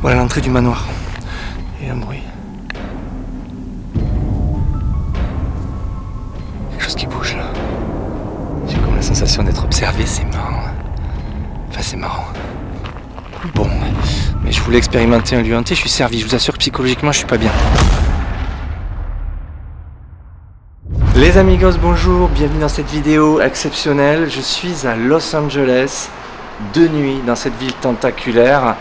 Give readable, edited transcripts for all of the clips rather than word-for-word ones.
Voilà l'entrée du manoir. Et un bruit. Quelque chose qui bouge là. J'ai comme la sensation d'être observé, c'est marrant. Enfin c'est marrant. Bon, mais je voulais expérimenter un lieu hanté, je suis servi. Je vous assure que psychologiquement je suis pas bien. Les amigos, bonjour, bienvenue dans cette vidéo exceptionnelle. Je suis à Los Angeles, de nuit, dans cette ville tentaculaire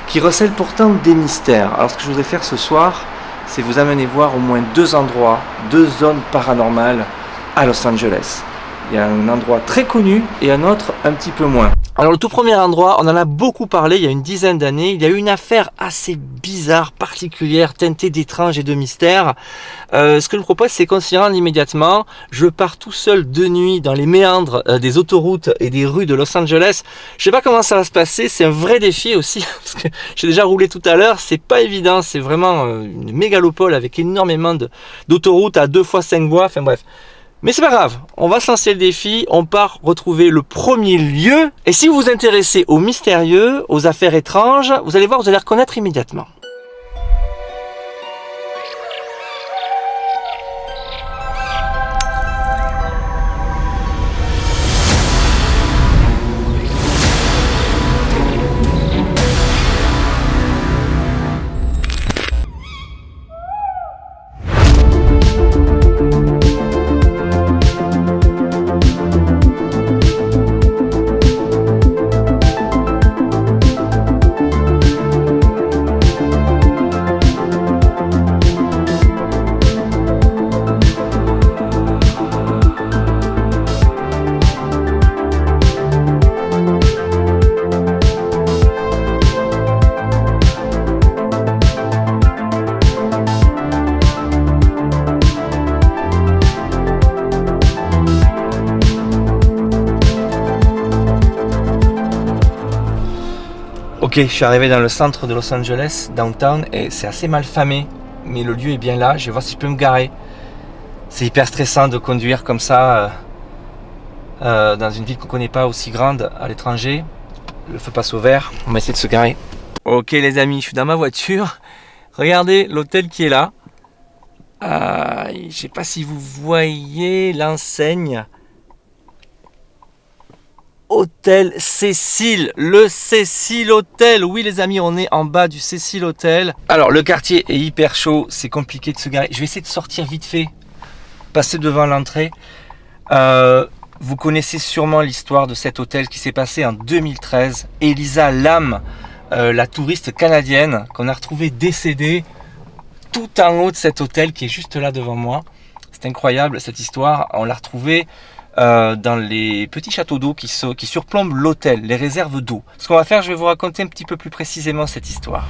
qui recèle pourtant des mystères. Alors ce que je voudrais faire ce soir, c'est vous amener voir au moins deux endroits, deux zones paranormales à Los Angeles. Il y a un endroit très connu et un autre un petit peu moins. Alors le tout premier endroit, on en a beaucoup parlé il y a une dizaine d'années. Il y a eu une affaire assez bizarre, particulière, teintée d'étrange et de mystère. Ce que je vous propose, c'est qu'on s'y rende immédiatement. Je pars tout seul de nuit dans les méandres des autoroutes et des rues de Los Angeles. Je sais pas comment ça va se passer, c'est un vrai défi aussi, parce que j'ai déjà roulé tout à l'heure, c'est pas évident, c'est vraiment une mégalopole avec énormément d'autoroutes à 2 fois 5 voies, enfin bref. Mais c'est pas grave, on va se lancer le défi, on part retrouver le premier lieu. Et si vous vous intéressez aux mystérieux, aux affaires étranges, vous allez voir, vous allez reconnaître immédiatement. Ok, je suis arrivé dans le centre de Los Angeles, downtown, et c'est assez mal famé, mais le lieu est bien là, je vais voir si je peux me garer. C'est hyper stressant de conduire comme ça dans une ville qu'on ne connaît pas, aussi grande, à l'étranger. Le feu passe au vert, on va essayer de se garer. Ok les amis, je suis dans ma voiture, regardez l'hôtel qui est là. Je ne sais pas si vous voyez l'enseigne. Hôtel Cecil, le Cecil Hotel. Oui les amis, on est en bas du Cecil Hotel. Alors le quartier est hyper chaud, c'est compliqué de se garer. Je vais essayer de sortir vite fait, passer devant l'entrée. Vous connaissez sûrement l'histoire de cet hôtel qui s'est passé en 2013. Elisa Lam, la touriste canadienne qu'on a retrouvée décédée tout en haut de cet hôtel qui est juste là devant moi. C'est incroyable cette histoire, on l'a retrouvée dans les petits châteaux d'eau qui surplombent l'hôtel, les réserves d'eau. Ce qu'on va faire, je vais vous raconter un petit peu plus précisément cette histoire.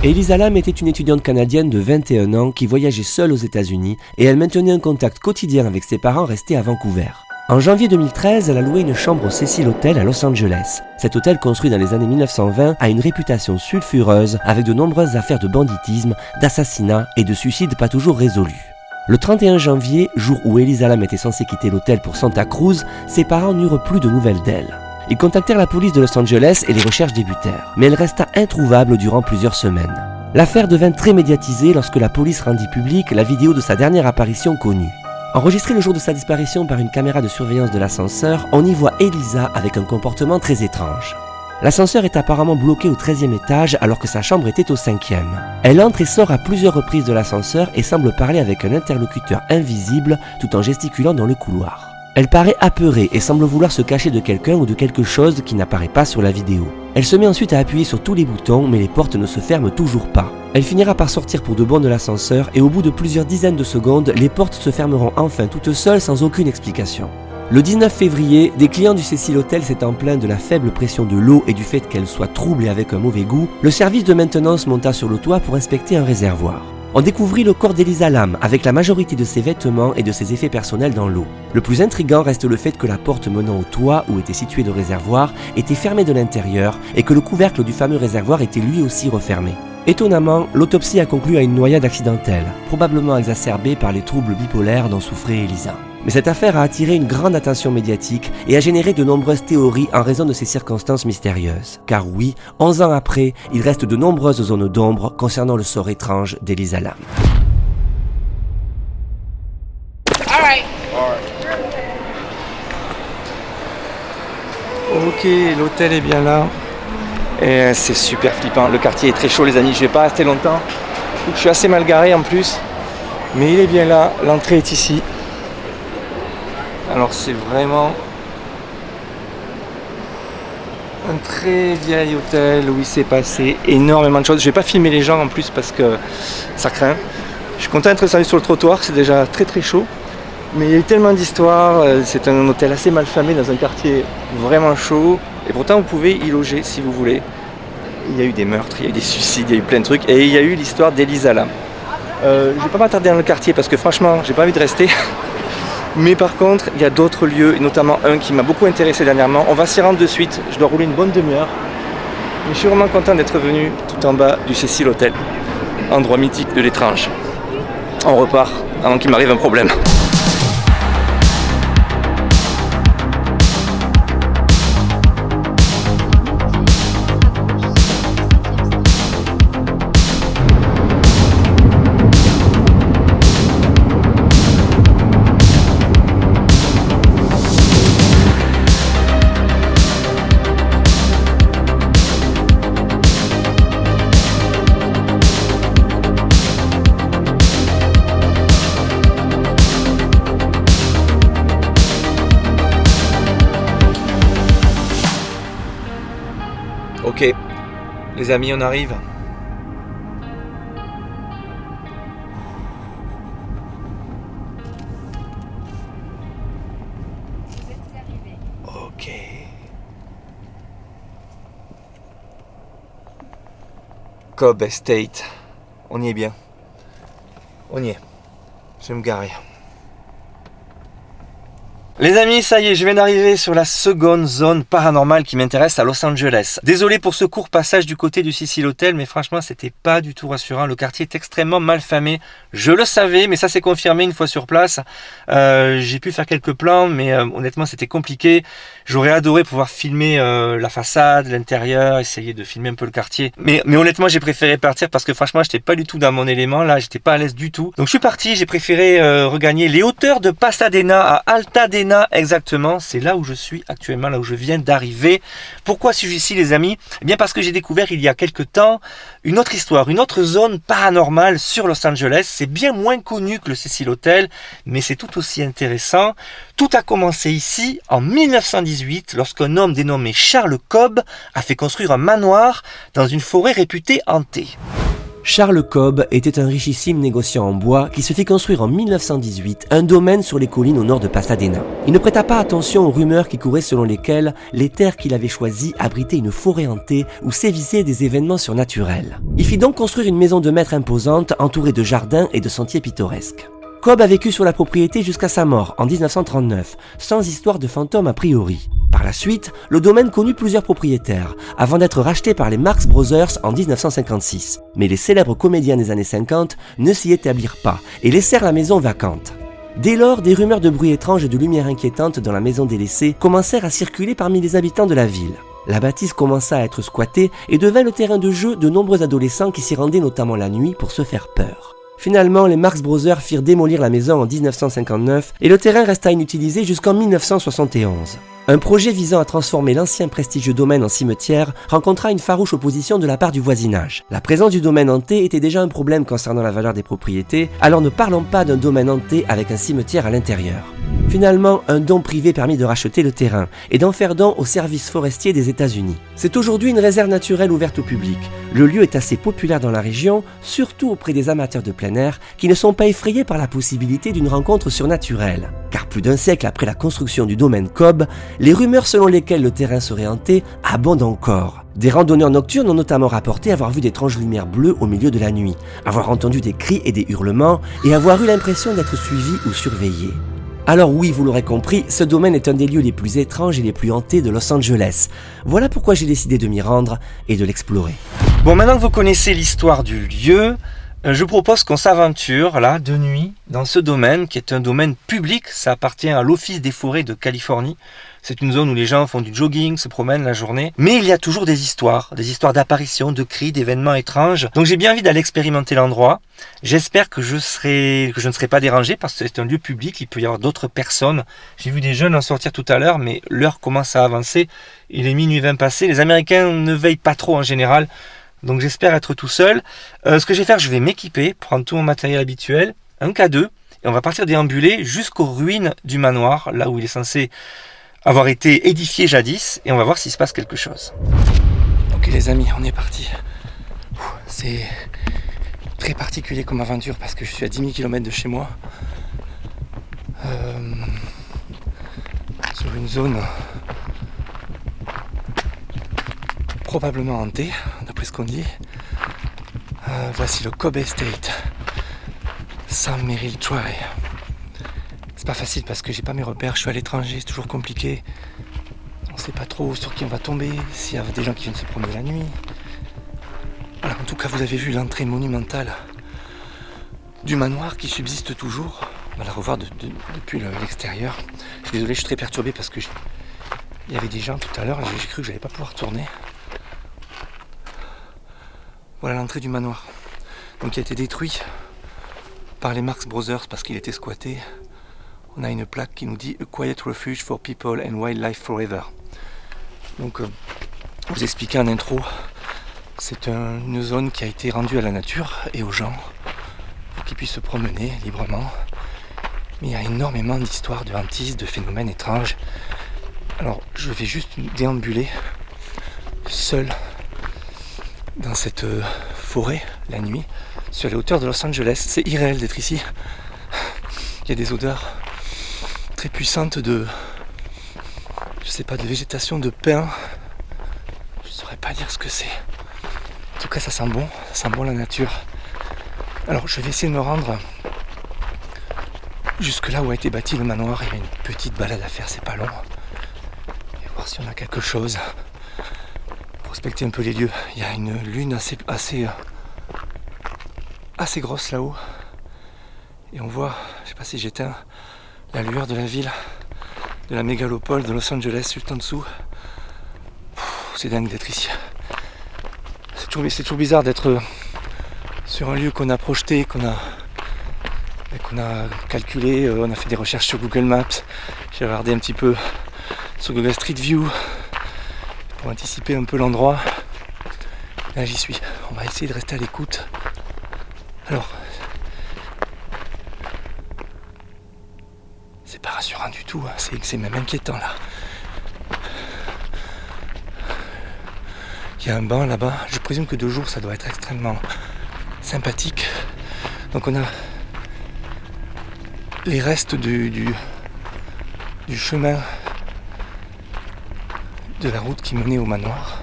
Elisa Lam était une étudiante canadienne de 21 ans qui voyageait seule aux États-Unis et elle maintenait un contact quotidien avec ses parents restés à Vancouver. En janvier 2013, elle a loué une chambre au Cecil Hotel à Los Angeles. Cet hôtel, construit dans les années 1920, a une réputation sulfureuse avec de nombreuses affaires de banditisme, d'assassinats et de suicides pas toujours résolus. Le 31 janvier, jour où Elisa Lam était censée quitter l'hôtel pour Santa Cruz, ses parents n'eurent plus de nouvelles d'elle. Ils contactèrent la police de Los Angeles et les recherches débutèrent, mais elle resta introuvable durant plusieurs semaines. L'affaire devint très médiatisée lorsque la police rendit publique la vidéo de sa dernière apparition connue. Enregistrée le jour de sa disparition par une caméra de surveillance de l'ascenseur, on y voit Elisa avec un comportement très étrange. L'ascenseur est apparemment bloqué au 13e étage alors que sa chambre était au 5e. Elle entre et sort à plusieurs reprises de l'ascenseur et semble parler avec un interlocuteur invisible tout en gesticulant dans le couloir. Elle paraît apeurée et semble vouloir se cacher de quelqu'un ou de quelque chose qui n'apparaît pas sur la vidéo. Elle se met ensuite à appuyer sur tous les boutons mais les portes ne se ferment toujours pas. Elle finira par sortir pour de bon de l'ascenseur et au bout de plusieurs dizaines de secondes, les portes se fermeront enfin toutes seules sans aucune explication. Le 19 février, des clients du Cecil Hotel s'étant plaints de la faible pression de l'eau et du fait qu'elle soit trouble et avec un mauvais goût, le service de maintenance monta sur le toit pour inspecter un réservoir. On découvrit le corps d'Elisa Lam avec la majorité de ses vêtements et de ses effets personnels dans l'eau. Le plus intriguant reste le fait que la porte menant au toit où était situé le réservoir était fermée de l'intérieur et que le couvercle du fameux réservoir était lui aussi refermé. Étonnamment, l'autopsie a conclu à une noyade accidentelle, probablement exacerbée par les troubles bipolaires dont souffrait Elisa. Mais cette affaire a attiré une grande attention médiatique et a généré de nombreuses théories en raison de ces circonstances mystérieuses. Car oui, 11 ans après, il reste de nombreuses zones d'ombre concernant le sort étrange d'Elisa Lam. Ok, l'hôtel est bien là. Et c'est super flippant. Le quartier est très chaud, les amis. Je vais pas rester longtemps. Je suis assez mal garé en plus. Mais il est bien là. L'entrée est ici. Alors c'est vraiment un très vieil hôtel où il s'est passé énormément de choses. Je vais pas filmer les gens en plus parce que ça craint. Je suis content d'être descendu sur le trottoir. C'est déjà très très chaud. Mais il y a eu tellement d'histoires, c'est un hôtel assez mal famé dans un quartier vraiment chaud. Et pourtant vous pouvez y loger si vous voulez. Il y a eu des meurtres, il y a eu des suicides, il y a eu plein de trucs. Et il y a eu l'histoire d'Elisa Lam. Je vais pas m'attarder dans le quartier parce que franchement j'ai pas envie de rester. Mais par contre il y a d'autres lieux, et notamment un qui m'a beaucoup intéressé dernièrement. On va s'y rendre de suite, je dois rouler une bonne demi-heure. Mais je suis vraiment content d'être venu tout en bas du Cecil Hotel. Endroit mythique de l'étrange. On repart avant qu'il m'arrive un problème. Ok, les amis, on arrive. Ok. Cobb Estate. On y est bien. On y est. Je vais me garer. Les amis, ça y est, je viens d'arriver sur la seconde zone paranormale qui m'intéresse à Los Angeles. Désolé pour ce court passage du côté du Cecil Hotel, mais franchement, c'était pas du tout rassurant. Le quartier est extrêmement mal famé. Je le savais, mais ça s'est confirmé une fois sur place. J'ai pu faire quelques plans, mais honnêtement, c'était compliqué. J'aurais adoré pouvoir filmer la façade, l'intérieur, essayer de filmer un peu le quartier. Mais honnêtement, j'ai préféré partir parce que franchement, j'étais pas du tout dans mon élément. Là, j'étais pas à l'aise du tout. Donc, je suis parti. J'ai préféré regagner les hauteurs de Pasadena à Altadena. Exactement, c'est là où je suis actuellement, là où je viens d'arriver. Pourquoi suis-je ici, les amis? Eh bien parce que j'ai découvert il y a quelques temps une autre histoire, une autre zone paranormale sur Los Angeles. C'est bien moins connu que le Cecil Hotel, mais c'est tout aussi intéressant. Tout a commencé ici en 1918 lorsqu'un homme dénommé Charles Cobb a fait construire un manoir dans une forêt réputée hantée. Charles Cobb était un richissime négociant en bois qui se fit construire en 1918 un domaine sur les collines au nord de Pasadena. Il ne prêta pas attention aux rumeurs qui couraient selon lesquelles les terres qu'il avait choisies abritaient une forêt hantée où sévissaient des événements surnaturels. Il fit donc construire une maison de maître imposante entourée de jardins et de sentiers pittoresques. Cobb a vécu sur la propriété jusqu'à sa mort en 1939, sans histoire de fantôme a priori. Par la suite, le domaine connut plusieurs propriétaires, avant d'être racheté par les Marx Brothers en 1956. Mais les célèbres comédiens des années 50 ne s'y établirent pas et laissèrent la maison vacante. Dès lors, des rumeurs de bruits étranges et de lumières inquiétantes dans la maison délaissée commencèrent à circuler parmi les habitants de la ville. La bâtisse commença à être squattée et devint le terrain de jeu de nombreux adolescents qui s'y rendaient notamment la nuit pour se faire peur. Finalement, les Marx Brothers firent démolir la maison en 1959 et le terrain resta inutilisé jusqu'en 1971. Un projet visant à transformer l'ancien prestigieux domaine en cimetière rencontra une farouche opposition de la part du voisinage. La présence du domaine hanté était déjà un problème concernant la valeur des propriétés, alors ne parlons pas d'un domaine hanté avec un cimetière à l'intérieur. Finalement, un don privé permit de racheter le terrain et d'en faire don au service forestier des États-Unis. C'est aujourd'hui une réserve naturelle ouverte au public. Le lieu est assez populaire dans la région, surtout auprès des amateurs de plein air qui ne sont pas effrayés par la possibilité d'une rencontre surnaturelle. Car plus d'un siècle après la construction du domaine Cobb, les rumeurs selon lesquelles le terrain serait hanté abondent encore. Des randonneurs nocturnes ont notamment rapporté avoir vu d'étranges lumières bleues au milieu de la nuit, avoir entendu des cris et des hurlements et avoir eu l'impression d'être suivis ou surveillés. Alors oui, vous l'aurez compris, ce domaine est un des lieux les plus étranges et les plus hantés de Los Angeles. Voilà pourquoi j'ai décidé de m'y rendre et de l'explorer. Bon, maintenant que vous connaissez l'histoire du lieu, je vous propose qu'on s'aventure là de nuit dans ce domaine qui est un domaine public. Ça appartient à l'Office des forêts de Californie. C'est une zone où les gens font du jogging, se promènent la journée. Mais il y a toujours des histoires d'apparitions, de cris, d'événements étranges. Donc j'ai bien envie d'aller expérimenter l'endroit. J'espère que je ne serai pas dérangé parce que c'est un lieu public. Il peut y avoir d'autres personnes. J'ai vu des jeunes en sortir tout à l'heure, mais l'heure commence à avancer. Il est minuit 20 passé. Les Américains ne veillent pas trop en général. Donc j'espère être tout seul. Ce que je vais faire, je vais m'équiper, prendre tout mon matériel habituel, un K2, et on va partir déambuler jusqu'aux ruines du manoir, là où il est censé avoir été édifié jadis, et on va voir s'il se passe quelque chose. Ok les amis, on est parti. C'est très particulier comme aventure parce que je suis à 10 000 km de chez moi. Sur une zone probablement hantée, d'après ce qu'on dit. Voici le Cobb Estate, Sam Merrill Drive. C'est pas facile parce que j'ai pas mes repères, je suis à l'étranger, c'est toujours compliqué. On sait pas trop sur qui on va tomber, s'il y a des gens qui viennent se promener la nuit. Voilà, en tout cas, vous avez vu l'entrée monumentale du manoir qui subsiste toujours. On va la revoir depuis l'extérieur. Je suis désolé, je suis très perturbé parce que il y avait des gens tout à l'heure, j'ai cru que j'allais pas pouvoir tourner. Voilà l'entrée du manoir. Donc il a été détruit par les Marx Brothers parce qu'il était squatté. On a une plaque qui nous dit A quiet refuge for people and wildlife forever. Donc, vous expliquer en intro, c'est une zone qui a été rendue à la nature et aux gens pour qu'ils puissent se promener librement. Mais il y a énormément d'histoires de hantises, de phénomènes étranges. Alors, je vais juste déambuler seul dans cette forêt la nuit. Je suis à la hauteur de Los Angeles. C'est irréel d'être ici. Il y a des odeurs très puissante de végétation, de pin. Je ne saurais pas dire ce que c'est. En tout cas, ça sent bon la nature. Alors, je vais essayer de me rendre jusque là où a été bâti le manoir. Il y a une petite balade à faire, c'est pas long. Et voir si on a quelque chose. Prospecter un peu les lieux. Il y a une lune assez grosse là-haut. Et on voit, je sais pas si j'éteins, la lueur de la ville, de la mégalopole de Los Angeles juste en dessous. C'est dingue d'être ici. C'est toujours bizarre d'être sur un lieu qu'on a projeté, qu'on a calculé. On a fait des recherches sur Google Maps. J'ai regardé un petit peu sur Google Street View pour anticiper un peu l'endroit. Là j'y suis. On va essayer de rester à l'écoute. Alors, c'est pas rassurant du tout, hein. C'est même inquiétant là. Il y a un banc là-bas, je présume que de jour ça doit être extrêmement sympathique. Donc on a les restes du chemin de la route qui menait au manoir.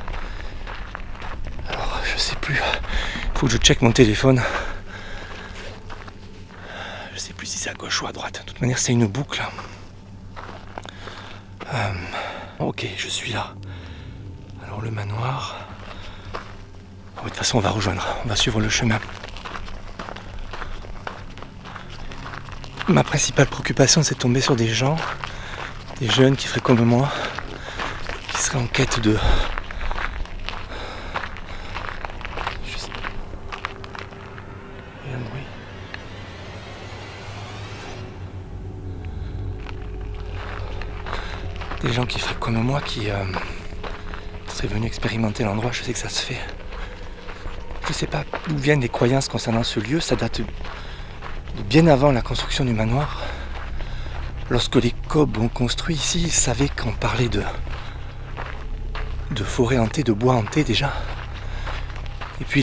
Alors je sais plus, faut que je check mon téléphone. Je sais plus si c'est à gauche ou à droite. De toute manière, c'est une boucle. Ok, je suis là. Alors le manoir. De toute façon, on va rejoindre. On va suivre le chemin. Ma principale préoccupation, c'est de tomber sur des gens, des jeunes qui feraient comme moi, qui seraient en quête de... Il y a un bruit. Des gens qui feraient comme moi, qui seraient venus expérimenter l'endroit. Je sais que ça se fait. Je sais pas d'où viennent les croyances concernant ce lieu. Ça date de bien avant la construction du manoir. Lorsque les Cobb ont construit ici, ils savaient qu'on parlait de forêt hantée, de bois hanté déjà. Et puis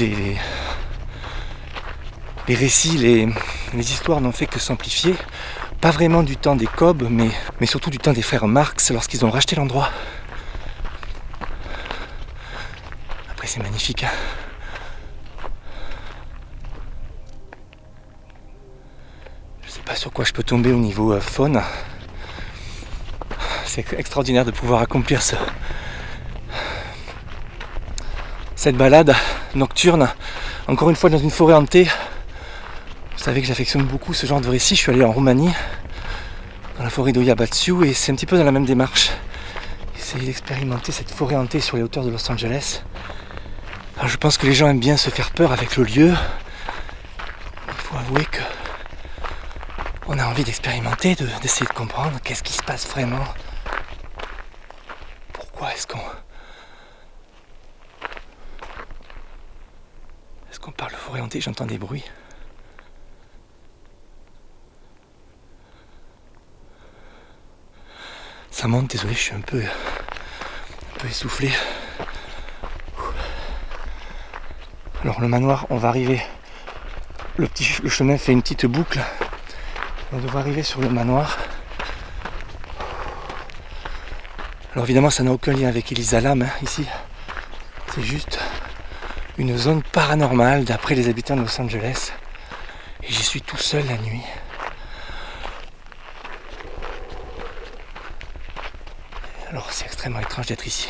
les récits, les histoires n'ont fait que s'amplifier. Pas vraiment du temps des Cobb, mais surtout du temps des frères Marx lorsqu'ils ont racheté l'endroit. Après, c'est magnifique. Hein. Je sais pas sur quoi je peux tomber au niveau faune. C'est extraordinaire de pouvoir accomplir cette balade nocturne, encore une fois dans une forêt hantée. Vous savez que j'affectionne beaucoup ce genre de récit. Je suis allé en Roumanie, dans la forêt d'Oia-Bațiu, et c'est un petit peu dans la même démarche. Essayer d'expérimenter cette forêt hantée sur les hauteurs de Los Angeles. Alors je pense que les gens aiment bien se faire peur avec le lieu. Il faut avouer que on a envie d'expérimenter, d'essayer de comprendre qu'est-ce qui se passe vraiment. Pourquoi est-ce qu'on parle de forêt hantée? J'entends des bruits. Ça monte, désolé, je suis un peu essoufflé. Alors le manoir, on va arriver. Le chemin fait une petite boucle. On devrait arriver sur le manoir. Alors évidemment, ça n'a aucun lien avec Elisa Lam, hein, ici. C'est juste une zone paranormale d'après les habitants de Los Angeles. Et j'y suis tout seul la nuit. Alors c'est extrêmement étrange d'être ici.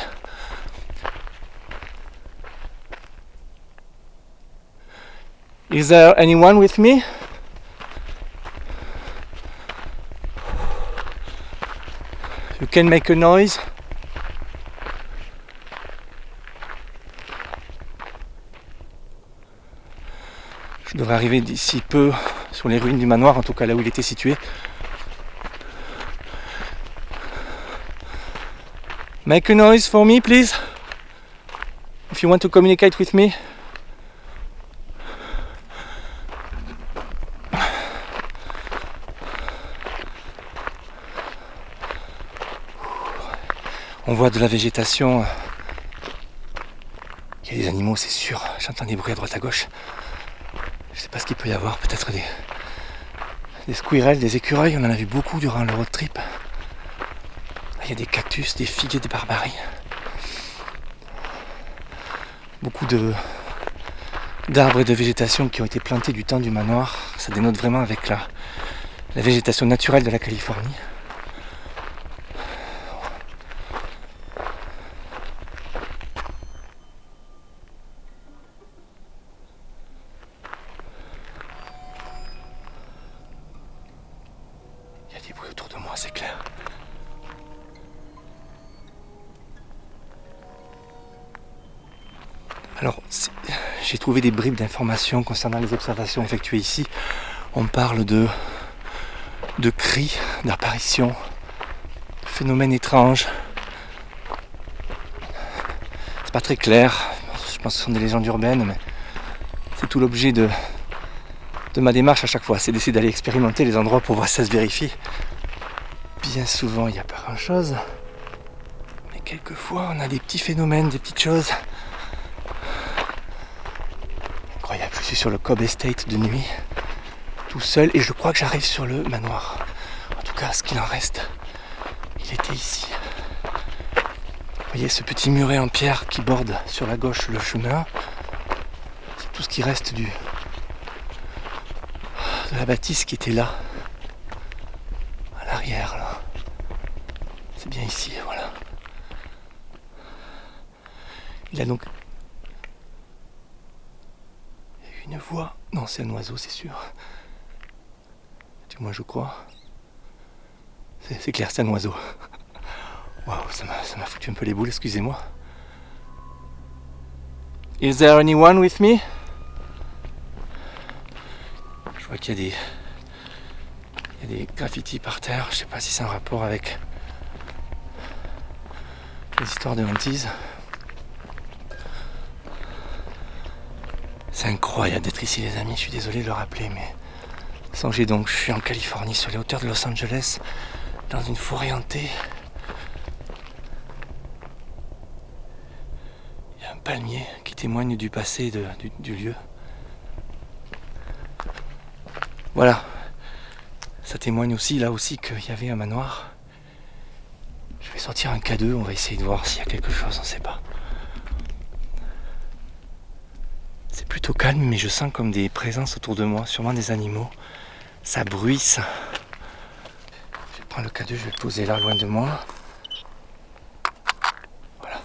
Is there anyone with me? You can make a noise. Je devrais arriver d'ici peu sur les ruines du manoir, en tout cas là où il était situé. Make a noise for me, please. If you want to communicate with me. On voit de la végétation. Il y a des animaux, c'est sûr. J'entends des bruits à droite à gauche. Je sais pas ce qu'il peut y avoir. Peut-être des squirrels, des écureuils. On en a vu beaucoup durant le road trip. Il y a des cactus, des figuiers, des barbaries. Beaucoup d'arbres et de végétation qui ont été plantés du temps du manoir. Ça dénote vraiment avec la végétation naturelle de la Californie. Il y a des bruits autour de moi, c'est clair. Alors, j'ai trouvé des bribes d'informations concernant les observations effectuées ici. On parle de cris, d'apparitions, de phénomènes étranges. C'est pas très clair. Je pense que ce sont des légendes urbaines, mais c'est tout l'objet de ma démarche à chaque fois. C'est d'essayer d'aller expérimenter les endroits pour voir si ça se vérifie. Bien souvent, il n'y a pas grand-chose. Mais quelquefois, on a des petits phénomènes, des petites choses. Incroyable, je suis sur le Cobb Estate de nuit, tout seul, et je crois que j'arrive sur le manoir. En tout cas, ce qu'il en reste, il était ici. Vous voyez ce petit muret en pierre qui borde sur la gauche le chemin. C'est tout ce qui reste de la bâtisse qui était là, à l'arrière, là. C'est bien ici, voilà. Il a donc une voix. Non, c'est un oiseau, c'est sûr. Du moins, je crois. C'est clair, c'est un oiseau. Waouh, ça m'a foutu un peu les boules, excusez-moi. Is there anyone with me? Je vois qu'il y a des graffitis par terre. Je sais pas si c'est un rapport avec les histoires de hantises. C'est incroyable d'être ici, les amis. Je suis désolé de le rappeler, mais songez donc, je suis en Californie, sur les hauteurs de Los Angeles, dans une forêt hantée. Il y a un palmier qui témoigne du passé du lieu. Voilà. Ça témoigne aussi, là aussi, qu'il y avait un manoir. Je vais sortir un K2, on va essayer de voir s'il y a quelque chose, on ne sait pas. C'est plutôt calme, mais je sens comme des présences autour de moi, sûrement des animaux. Ça bruisse. Je vais prendre le K2, je vais le poser là, loin de moi. Voilà.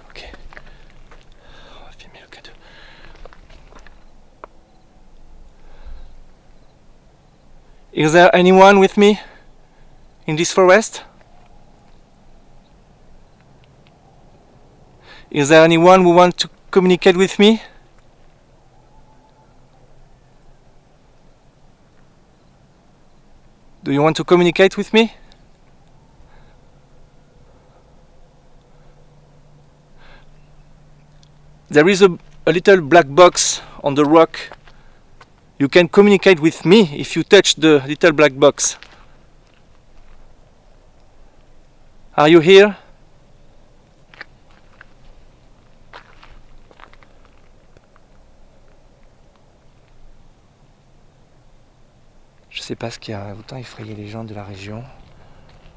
Ok. On va filmer Is there anyone with me in this forest? Is there anyone who wants to communicate with me? Do you want to communicate with me? There is a little black box on the rock. You can communicate with me if you touch the little black box. Are you here? Je sais pas ce qui a autant effrayé les gens de la région.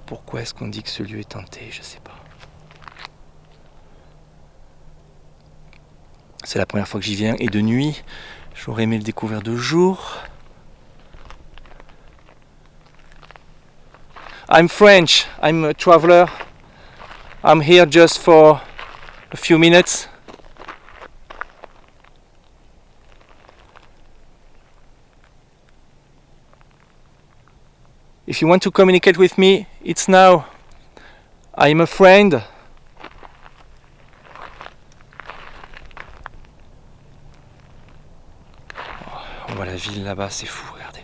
Pourquoi est-ce qu'on dit que ce lieu est hanté? Je sais pas. C'est la première fois que j'y viens et de nuit. J'aurais aimé le découvrir de jour. I'm French. I'm a traveler. I'm here just for a few minutes. If you want to communicate with me, it's now. I'm a friend. On voit la ville là-bas, c'est fou, regardez.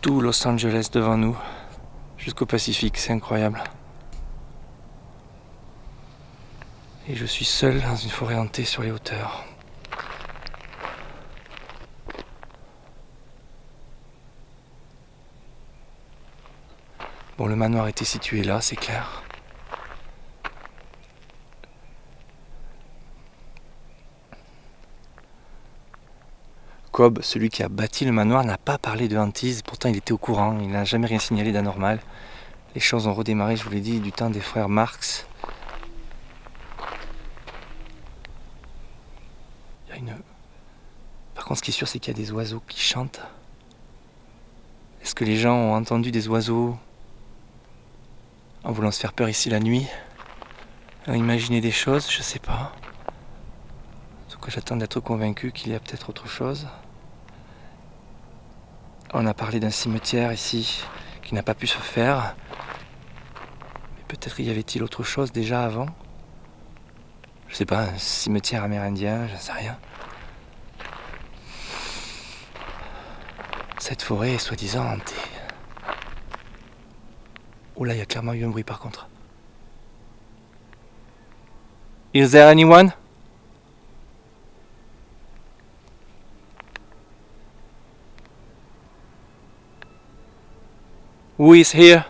Tout Los Angeles devant nous, jusqu'au Pacifique, c'est incroyable. Et je suis seul dans une forêt hantée sur les hauteurs. Bon, le manoir était situé là, c'est clair. Cobb, celui qui a bâti le manoir, n'a pas parlé de hantise, pourtant il était au courant, il n'a jamais rien signalé d'anormal. Les choses ont redémarré, je vous l'ai dit, du temps des frères Marx. Il y a une... Par contre, ce qui est sûr, c'est qu'il y a des oiseaux qui chantent. Est-ce que les gens ont entendu des oiseaux en voulant se faire peur ici la nuit, ont imaginé des choses? Je sais pas. En tout cas, j'attends d'être convaincu qu'il y a peut-être autre chose. On a parlé d'un cimetière ici qui n'a pas pu se faire. Mais peut-être y avait-il autre chose déjà avant. Je sais pas, un cimetière amérindien, j'en sais rien. Cette forêt est soi-disant hantée. Oh là, il y a clairement eu un bruit par contre. Is there anyone? Who is here?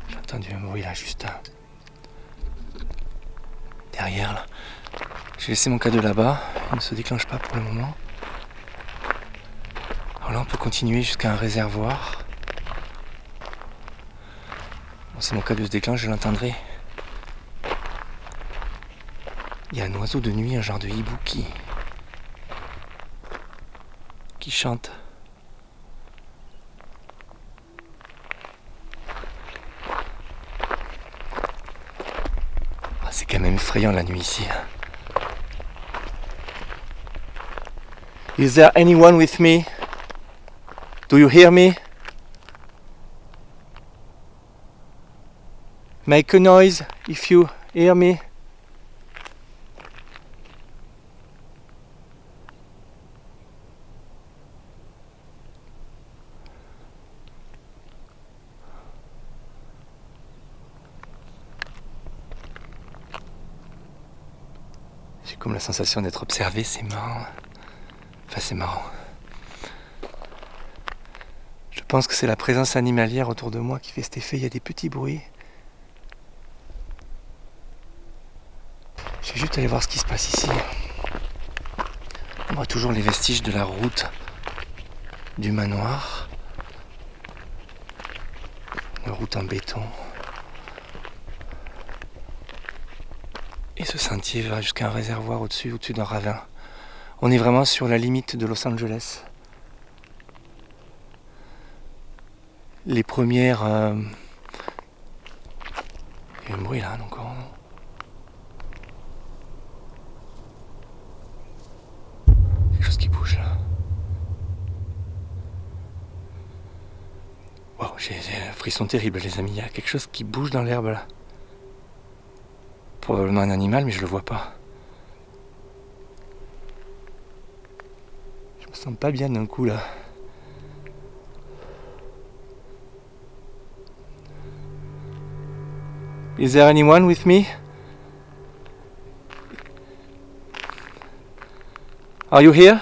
J'ai entendu un bruit là, juste derrière là. J'ai laissé mon cadeau là-bas, il ne se déclenche pas pour le moment. Alors là, on peut continuer jusqu'à un réservoir. Bon, si mon cadeau se déclenche, je l'entendrai. Il y a un oiseau de nuit, un genre de hibou qui chante. Ah, c'est quand même effrayant la nuit ici. Is there anyone with me? Do you hear me? Make a noise if you hear me. J'ai comme la sensation d'être observé, c'est marrant. Enfin, c'est marrant. Je pense que c'est la présence animalière autour de moi qui fait cet effet. Il y a des petits bruits. Je vais juste aller voir ce qui se passe ici. On voit toujours les vestiges de la route du manoir. Une route en béton. Et ce sentier va jusqu'à un réservoir au-dessus d'un ravin. On est vraiment sur la limite de Los Angeles. Les premières Il y a un bruit là encore. Quelque chose qui bouge là. Wow, j'ai un frisson terrible les amis, il y a quelque chose qui bouge dans l'herbe là. Probablement un animal mais je le vois pas. Je me sens pas bien d'un coup là. Is there anyone with me? Are you here?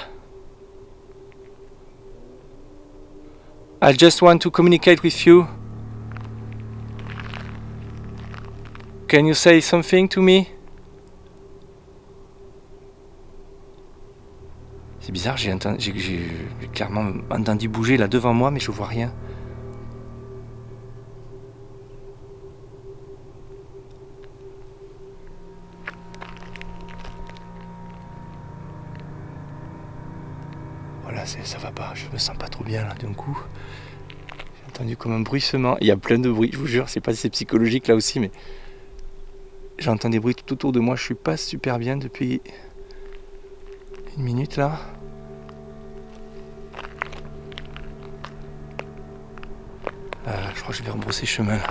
I just want to communicate with you. Can you say something to me? C'est bizarre, j'ai clairement entendu bouger là devant moi mais je vois rien. Voilà, ça va pas, je me sens pas trop bien là d'un coup. J'ai entendu comme un bruissement, il y a plein de bruits, je vous jure, je sais pas si c'est psychologique là aussi, mais j'entends des bruits tout autour de moi, je suis pas super bien depuis une minute là. Je crois que je vais rebrousser chemin là.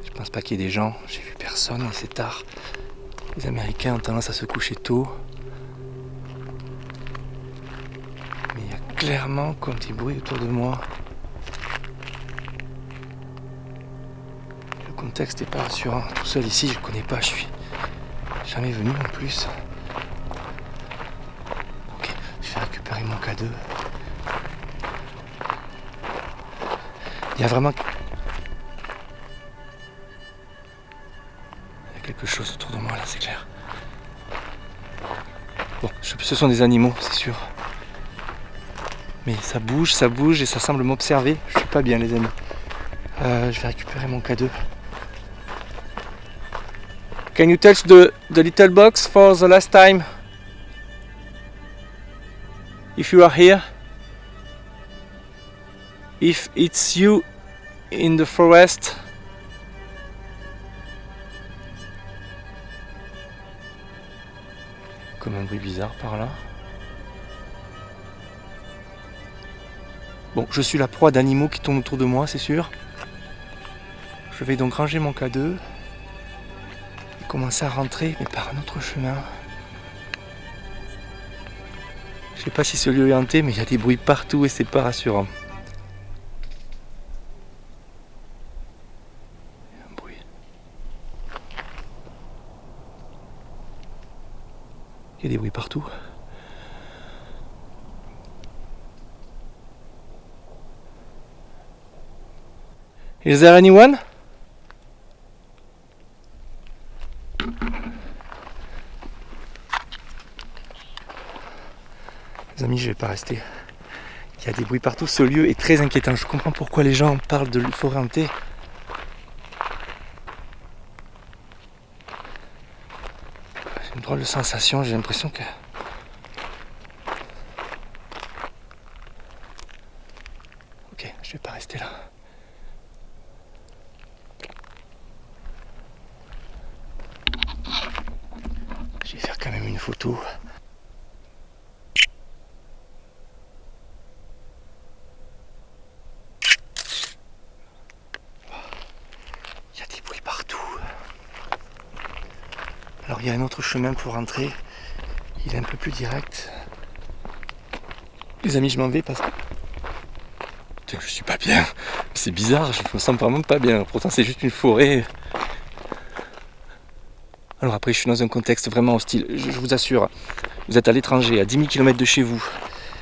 Je pense pas qu'il y ait des gens, j'ai vu personne et c'est tard. Les Américains ont tendance à se coucher tôt. Mais il y a clairement comme des bruits autour de moi. Le contexte n'est pas rassurant. Tout seul ici, je connais pas, je suis jamais venu en plus. Ok, je vais récupérer mon K2. Il y a vraiment... Il y a quelque chose autour de moi là, c'est clair. Bon, ce sont des animaux, c'est sûr. Mais ça bouge et ça semble m'observer. Je suis pas bien les amis. Je vais récupérer mon K2. Can you touch the little box for the last time? If you are here? If it's you in the forest? Comme un bruit bizarre par là. Bon, je suis la proie d'animaux qui tournent autour de moi, c'est sûr. Je vais donc ranger mon K2 et commencer à rentrer, mais par un autre chemin. Je sais pas si ce lieu est hanté, mais il y a des bruits partout et c'est pas rassurant. Il y a un bruit. Il y a des bruits partout. Is there anyone? Les amis, je vais pas rester. Il y a des bruits partout, ce lieu est très inquiétant. Je comprends pourquoi les gens parlent de forêt hantée. J'ai une drôle de sensation, j'ai l'impression que... Ok, je vais pas rester là. Je vais faire quand même une photo. Il y a des bruits partout. Alors il y a un autre chemin pour rentrer. Il est un peu plus direct. Les amis, je m'en vais parce que... Putain, je suis pas bien. C'est bizarre, je me sens vraiment pas bien. Pourtant c'est juste une forêt. Alors après, je suis dans un contexte vraiment hostile. Je vous assure, vous êtes à l'étranger, à 10 000 km de chez vous.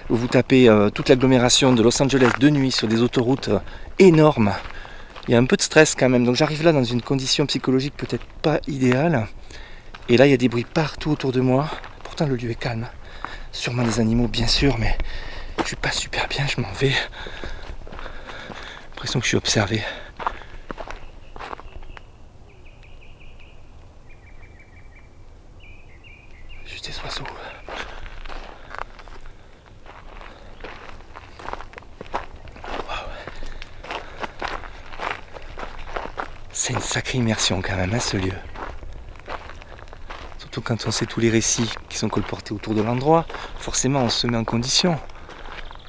Vous tapez toute l'agglomération de Los Angeles de nuit sur des autoroutes énormes. Il y a un peu de stress quand même. Donc j'arrive là dans une condition psychologique peut-être pas idéale. Et là, il y a des bruits partout autour de moi. Pourtant, le lieu est calme. Sûrement des animaux, bien sûr, mais je suis pas super bien, je m'en vais. J'ai l'impression que je suis observé. Juste des oiseaux. C'est une sacrée immersion quand même, hein, ce lieu. Surtout quand on sait tous les récits qui sont colportés autour de l'endroit, forcément on se met en condition.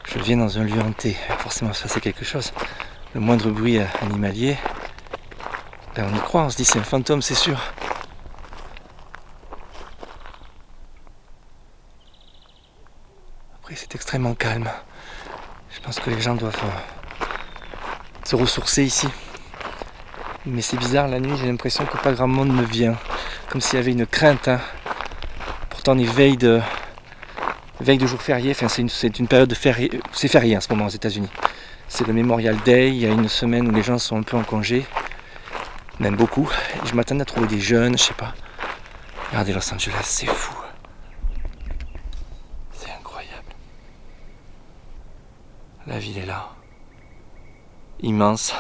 Je viens dans un lieu hanté, forcément ça c'est quelque chose. Le moindre bruit animalier, ben on y croit, on se dit c'est un fantôme, c'est sûr. Après c'est extrêmement calme. Je pense que les gens doivent se ressourcer ici. Mais c'est bizarre, la nuit j'ai l'impression que pas grand monde ne vient. Comme s'il y avait une crainte. Hein. Pourtant on est veille de jour férié, enfin, c'est une période de férié, c'est férié en ce moment aux États-Unis. C'est le Memorial Day, il y a une semaine où les gens sont un peu en congé, même beaucoup. Et je m'attendais à trouver des jeunes, je sais pas. Regardez Los Angeles, c'est fou. C'est incroyable. La ville est là. Immense.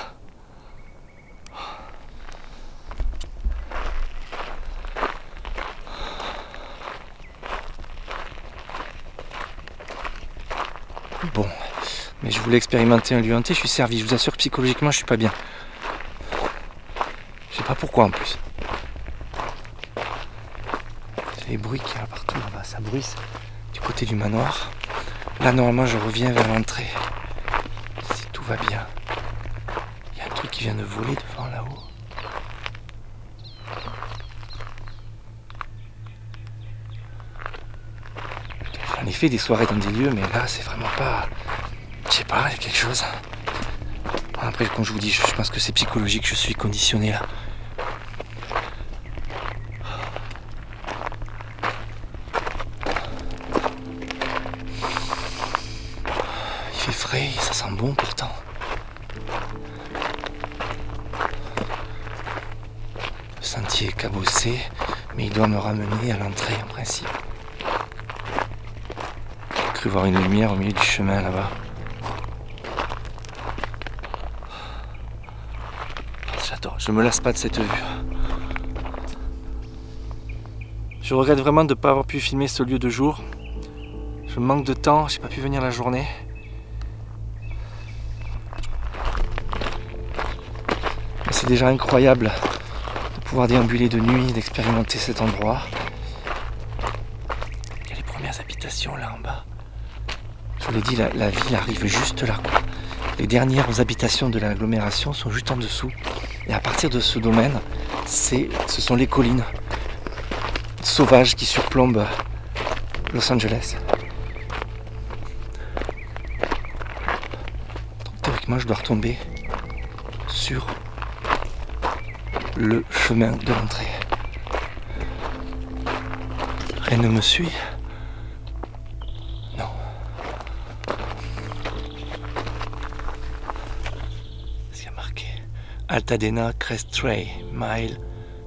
Bon, mais je voulais expérimenter un lieu hanté, je suis servi. Je vous assure que psychologiquement, je suis pas bien. Je sais pas pourquoi en plus. C'est les bruits qu'il y a partout là-bas, ça bruisse du côté du manoir. Là, normalement, je reviens vers l'entrée. Si tout va bien. Il y a un truc qui vient de voler devant là-haut. J'en ai fait des soirées dans des lieux, mais là, c'est vraiment pas... Je sais pas, il y a quelque chose. Après, comme je vous dis, je pense que c'est psychologique, je suis conditionné là. Il fait frais, ça sent bon pourtant. Le sentier est cabossé, mais il doit me ramener à l'entrée en principe. J'ai cru voir une lumière au milieu du chemin là-bas. J'adore, je me lasse pas de cette vue. Je regrette vraiment de ne pas avoir pu filmer ce lieu de jour. Je manque de temps, j'ai pas pu venir la journée. Mais c'est déjà incroyable de pouvoir déambuler de nuit, d'expérimenter cet endroit. Il y a les premières habitations là en bas. Je vous l'ai dit, la ville arrive juste là, quoi. Les dernières habitations de l'agglomération sont juste en dessous. Et à partir de ce domaine, ce sont les collines sauvages qui surplombent Los Angeles. Donc théoriquement, je dois retomber sur le chemin de l'entrée. Rien ne me suit. Non. Qu'est-ce qu'il y a marqué? Altadena Crest Trail, mile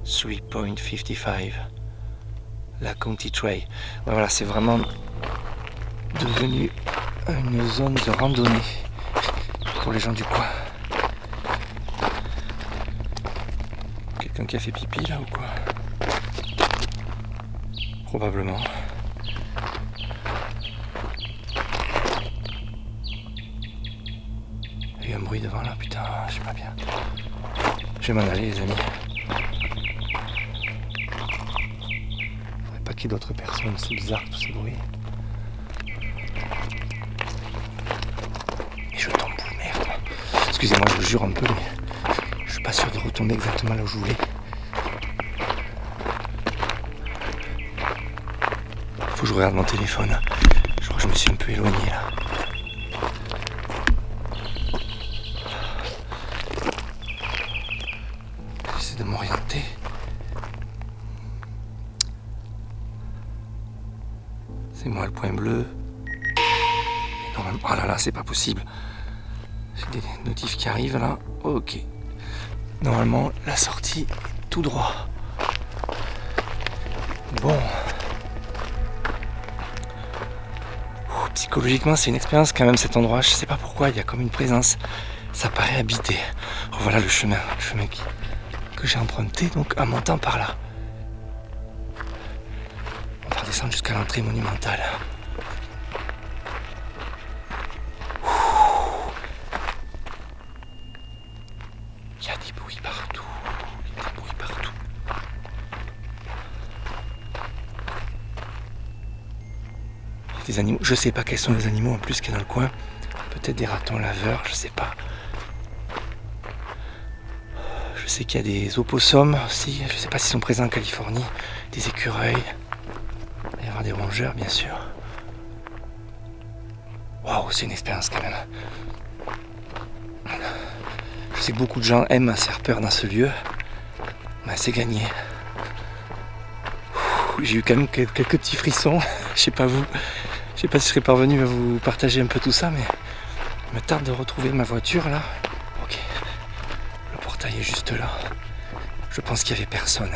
3.55. La County Trail. Voilà, c'est vraiment devenu une zone de randonnée pour les gens du coin. Quelqu'un qui a fait pipi là ou quoi? Probablement. Il y a eu un bruit devant là, putain, je sais pas bien. Je vais m'en aller les amis. Faudrait pas qu'il y ait d'autres personnes, c'est bizarre tous ces bruits. Et je tombe, merde. Excusez-moi, je vous jure un peu, mais je suis pas sûr de retomber exactement là où je voulais. Faut que je regarde mon téléphone. Je crois que je me suis un peu éloigné là. J'essaie de m'orienter. C'est moi le point bleu. Et normalement... Oh là là, c'est pas possible. J'ai des notifs qui arrivent là. Ok. Normalement, la sortie est tout droit. Bon. Psychologiquement, c'est une expérience quand même cet endroit. Je sais pas pourquoi, il y a comme une présence. Ça paraît habité. Oh, voilà le chemin que j'ai emprunté, donc en montant par là. On va redescendre jusqu'à l'entrée monumentale. Il y a des bruits partout. des animaux. Je sais pas quels sont les animaux en plus qu'il y a dans le coin. Peut-être des ratons laveurs, je sais pas. Je sais qu'il y a des opossums aussi. Je sais pas s'ils sont présents en Californie. Des écureuils. Il va y avoir des rongeurs, bien sûr. Waouh, c'est une expérience quand même. Je sais que beaucoup de gens aiment se faire peur dans ce lieu. Mais c'est gagné. J'ai eu quand même quelques petits frissons. Je sais pas vous. Je sais pas si je serais parvenu à vous partager un peu tout ça, mais il me tarde de retrouver ma voiture là. Ok. Le portail est juste là. Je pense qu'il y avait personne.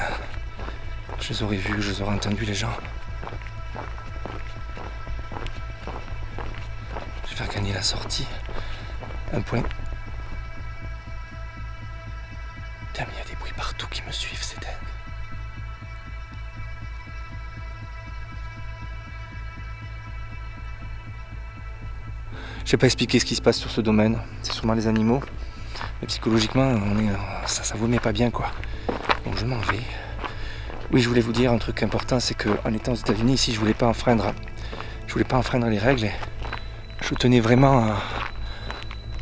Je les aurais vus, je les aurais entendus les gens. Je vais faire gagner la sortie. Un point. Putain, mais il y a des bruits partout qui me suivent, c'est dingue. Je sais pas expliquer ce qui se passe sur ce domaine. C'est sûrement les animaux. Mais psychologiquement, ça vous met pas bien quoi. Donc je m'en vais. Oui, je voulais vous dire un truc important, c'est qu'en étant aux États-Unis ici, je voulais pas enfreindre les règles. Je tenais vraiment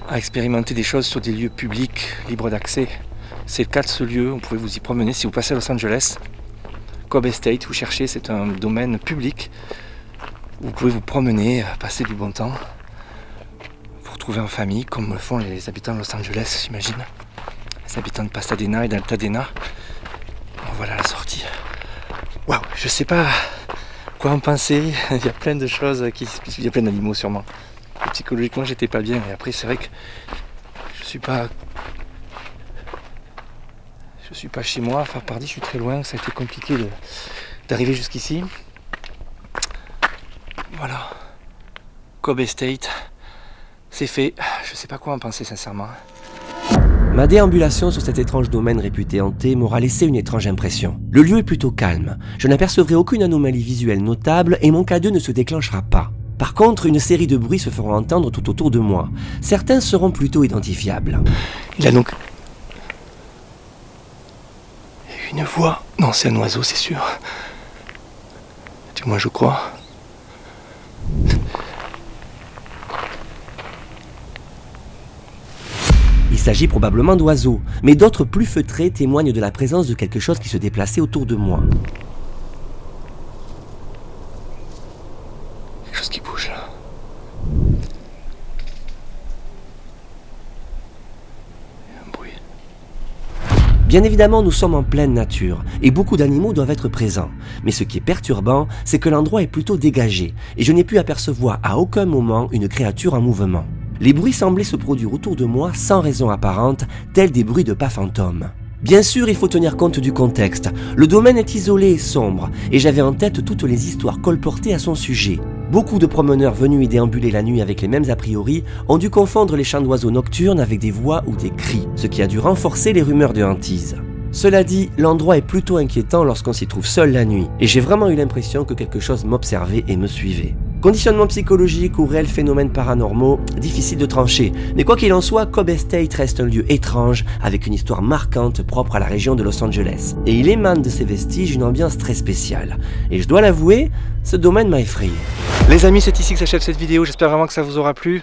à expérimenter des choses sur des lieux publics, libres d'accès. C'est le cas de ce lieu, vous pouvez vous y promener si vous passez à Los Angeles. Cobb Estate, vous cherchez, c'est un domaine public. Vous pouvez vous promener, passer du bon temps. Vous retrouver en famille, comme le font les habitants de Los Angeles, j'imagine. Les habitants de Pasadena et d'Altadena. Bon, voilà la sortie. Waouh, je sais pas quoi en penser. Il y a plein de choses il y a plein d'animaux sûrement. Et psychologiquement, j'étais pas bien. Et après, c'est vrai que je suis pas chez moi. Enfin, pardi, je suis très loin. Ça a été compliqué d'arriver jusqu'ici. Voilà. Cobb Estate. C'est fait. Je sais pas quoi en penser sincèrement. Ma déambulation sur cet étrange domaine réputé hanté m'aura laissé une étrange impression. Le lieu est plutôt calme, je n'apercevrai aucune anomalie visuelle notable et mon K2 ne se déclenchera pas. Par contre, une série de bruits se feront entendre tout autour de moi. Certains seront plutôt identifiables. Il y a donc une voix. Non, c'est un oiseau, c'est sûr. Du moins, je crois. Il s'agit probablement d'oiseaux, mais d'autres plus feutrés témoignent de la présence de quelque chose qui se déplaçait autour de moi. Quelque chose qui bouge là. Il y a un bruit. Bien évidemment, nous sommes en pleine nature, et beaucoup d'animaux doivent être présents. Mais ce qui est perturbant, c'est que l'endroit est plutôt dégagé, et je n'ai pu apercevoir à aucun moment une créature en mouvement. Les bruits semblaient se produire autour de moi sans raison apparente, tels des bruits de pas fantômes. Bien sûr, il faut tenir compte du contexte. Le domaine est isolé et sombre, et j'avais en tête toutes les histoires colportées à son sujet. Beaucoup de promeneurs venus y déambuler la nuit avec les mêmes a priori ont dû confondre les chants d'oiseaux nocturnes avec des voix ou des cris, ce qui a dû renforcer les rumeurs de hantise. Cela dit, l'endroit est plutôt inquiétant lorsqu'on s'y trouve seul la nuit, et j'ai vraiment eu l'impression que quelque chose m'observait et me suivait. Conditionnement psychologique ou réels phénomènes paranormaux, difficile de trancher. Mais quoi qu'il en soit, Cobb Estate reste un lieu étrange, avec une histoire marquante propre à la région de Los Angeles. Et il émane de ses vestiges une ambiance très spéciale. Et je dois l'avouer, ce domaine m'a effrayé. Les amis, c'est ici que s'achève cette vidéo. J'espère vraiment que ça vous aura plu.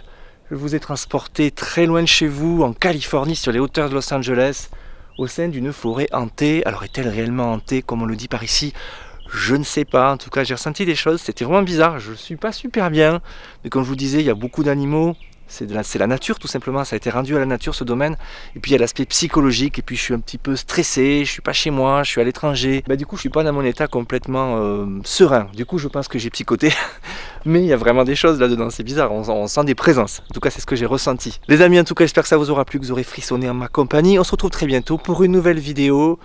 Je vous ai transporté très loin de chez vous, en Californie, sur les hauteurs de Los Angeles, au sein d'une forêt hantée. Alors est-elle réellement hantée, comme on le dit par ici ? Je ne sais pas, en tout cas j'ai ressenti des choses, c'était vraiment bizarre, je ne suis pas super bien, mais comme je vous disais, il y a beaucoup d'animaux, c'est la nature tout simplement, ça a été rendu à la nature ce domaine, et puis il y a l'aspect psychologique, et puis je suis un petit peu stressé, je suis pas chez moi, je suis à l'étranger, du coup je suis pas dans mon état complètement serein, du coup je pense que j'ai psychoté, mais il y a vraiment des choses là-dedans, c'est bizarre, on sent des présences, en tout cas c'est ce que j'ai ressenti. Les amis, en tout cas j'espère que ça vous aura plu, que vous aurez frissonné en ma compagnie, on se retrouve très bientôt pour une nouvelle vidéo,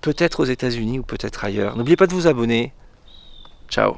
peut-être aux États-Unis ou peut-être ailleurs. N'oubliez pas de vous abonner. Ciao.